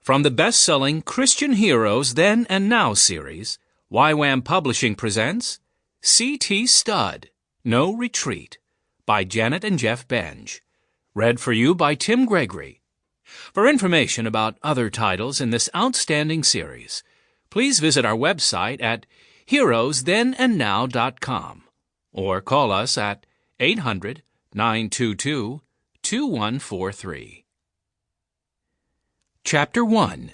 From the best-selling Christian Heroes Then and Now series, YWAM Publishing presents C.T. Studd, No Retreat, by Janet and Geoff Benge. Read for you by Tim Gregory. For information about other titles in this outstanding series, please visit our website at heroesthenandnow.com or call us at 800-922-2143. Chapter 1.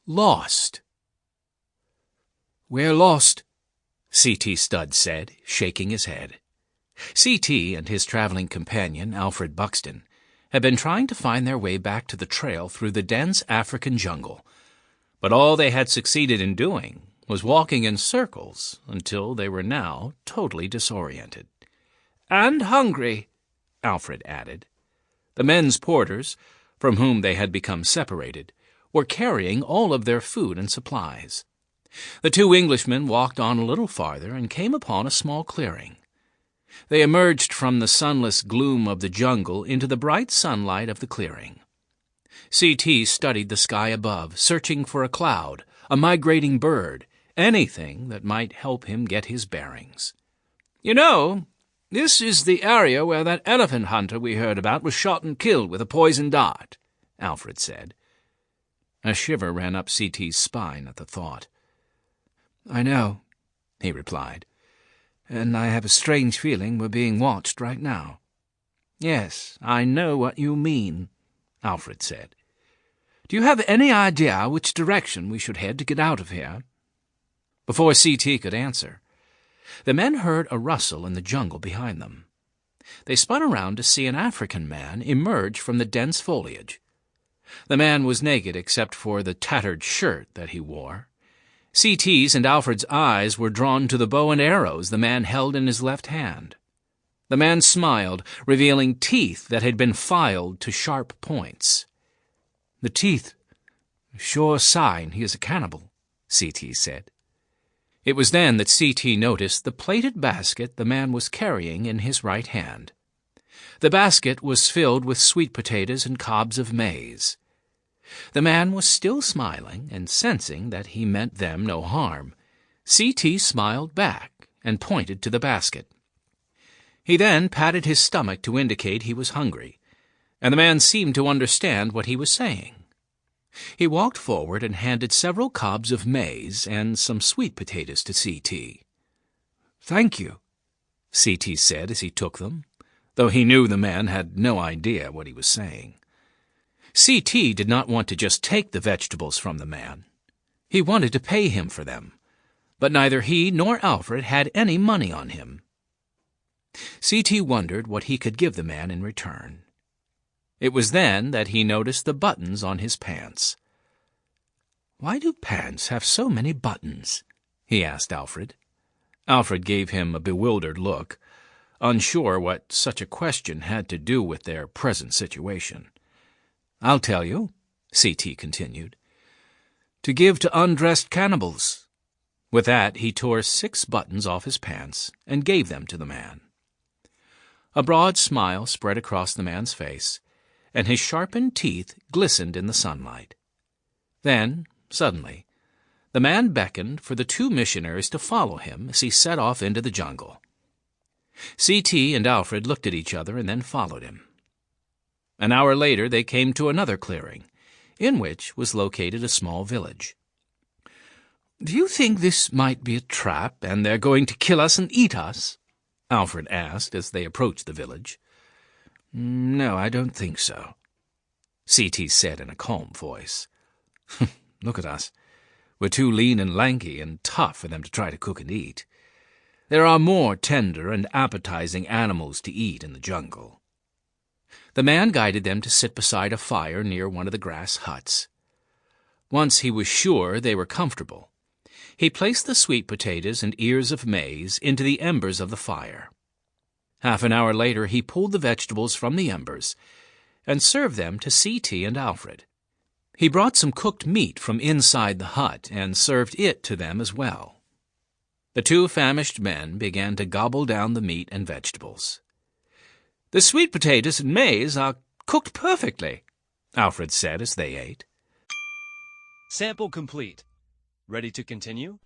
Lost. "We're lost," C.T. Studd said, shaking his head. C.T. and his traveling companion, Alfred Buxton, had been trying to find their way back to the trail through the dense African jungle, but all they had succeeded in doing was walking in circles until they were now totally disoriented. "And hungry," Alfred added. The men's porters, from whom they had become separated, were carrying all of their food and supplies. The two Englishmen walked on a little farther and came upon a small clearing. They emerged from the sunless gloom of the jungle into the bright sunlight of the clearing. C.T. studied the sky above, searching for a cloud, a migrating bird, anything that might help him get his bearings. "You know, this is the area where that elephant hunter we heard about was shot and killed with a poisoned dart," Alfred said. A shiver ran up C.T.'s spine at the thought. "I know," he replied, "and I have a strange feeling we're being watched right now." "Yes, I know what you mean," Alfred said. "Do you have any idea which direction we should head to get out of here?" Before C.T. could answer, the men heard a rustle in the jungle behind them. They spun around to see an African man emerge from the dense foliage. The man was naked except for the tattered shirt that he wore. C.T.'s and Alfred's eyes were drawn to the bow and arrows the man held in his left hand. The man smiled, revealing teeth that had been filed to sharp points. "The teeth, sure sign he is a cannibal," C.T. said. It was then that C.T. noticed the plated basket the man was carrying in his right hand. The basket was filled with sweet potatoes and cobs of maize. The man was still smiling, and sensing that he meant them no harm, C.T. smiled back and pointed to the basket. He then patted his stomach to indicate he was hungry, and the man seemed to understand what he was saying. He walked forward and handed several cobs of maize and some sweet potatoes to C.T. "Thank you," C.T. said as he took them, though he knew the man had no idea what he was saying. C.T. did not want to just take the vegetables from the man. He wanted to pay him for them, but neither he nor Alfred had any money on him. C.T. wondered what he could give the man in return. It was then that he noticed the buttons on his pants. "Why do pants have so many buttons?" he asked Alfred. Alfred gave him a bewildered look, unsure what such a question had to do with their present situation. "I'll tell you," C.T. continued. "To give to undressed cannibals." With that he tore 6 buttons off his pants and gave them to the man. A broad smile spread across the man's face, and his sharpened teeth glistened in the sunlight. Then, suddenly, the man beckoned for the 2 missionaries to follow him as he set off into the jungle. C.T. and Alfred looked at each other and then followed him. An hour later they came to another clearing, in which was located a small village. "Do you think this might be a trap, and they're going to kill us and eat us?" Alfred asked as they approached the village. "No, I don't think so," C.T. said in a calm voice. "Look at us. We're too lean and lanky and tough for them to try to cook and eat. There are more tender and appetizing animals to eat in the jungle." The man guided them to sit beside a fire near one of the grass huts. Once he was sure they were comfortable, he placed the sweet potatoes and ears of maize into the embers of the fire. Half an hour later he pulled the vegetables from the embers and served them to C.T. and Alfred. He brought some cooked meat from inside the hut and served it to them as well. The 2 famished men began to gobble down the meat and vegetables. "The sweet potatoes and maize are cooked perfectly," Alfred said as they ate. Sample complete. Ready to continue?